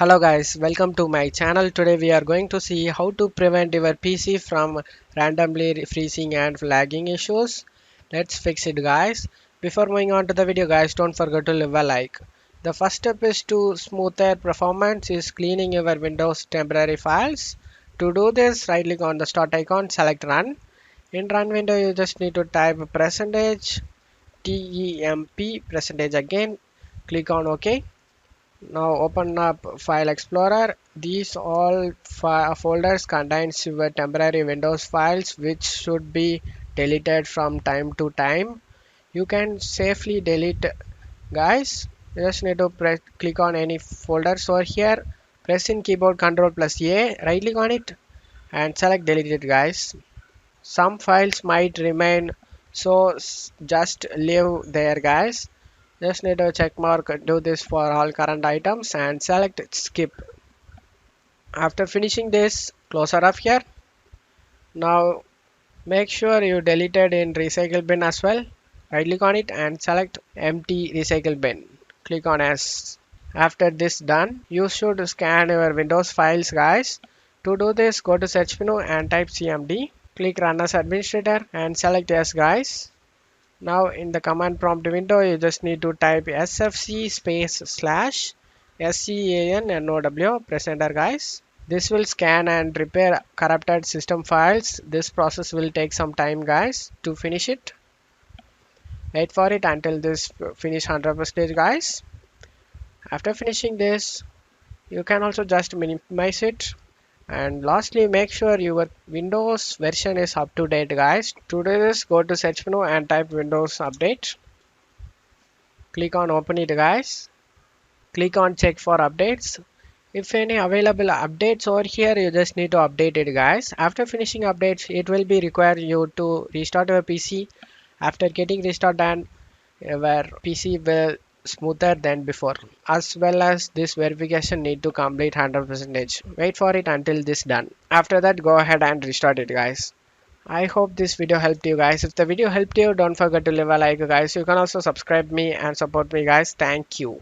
Hello guys, welcome to my channel. Today we are going to see how to prevent your PC from randomly freezing and lagging issues. Let's fix it guys. Before moving on to the video guys, don't forget to leave a like. The first step is to smoother performance is cleaning your Windows temporary files. To do this, right click on the start icon, select run. In run window you just need to type percentage temp percentage again. Click on OK. Now open up File Explorer. These all folders contains your temporary Windows files which should be deleted from time to time. You can safely delete guys. You just need to click on any folders over here. Press in keyboard Control plus A. Right click on it and select delete it guys. Some files might remain, so just leave there guys. Just need a check mark, do this for all current items and select skip. After finishing this, close her up here. Now make sure you deleted in recycle bin as well. Right click on it and select empty recycle bin. Click on S. After this done, you should scan your Windows files guys. To do this, go to search menu and type CMD. Click run as administrator and select yes guys. Now in the command prompt window you just need to type sfc space slash scannow. Press enter guys. This will scan and repair corrupted system files. This process will take some time guys. To finish it, wait for it until this finish 100% guys. After finishing this, you can also just minimize it. And lastly, make sure your Windows version is up to date guys. To do this, go to search menu and type Windows Update. Click on open it guys. Click on check for updates. If any available updates over here, you just need to update it guys. After finishing updates, it will be require you to restart your PC. After getting restart done, your PC will smoother than before, as well as this verification need to complete 100%. Wait for it until this done. After that, go ahead and restart it guys. I hope this video helped you guys. If the video helped you, don't forget to leave a like guys. You can also subscribe me and support me guys. Thank you.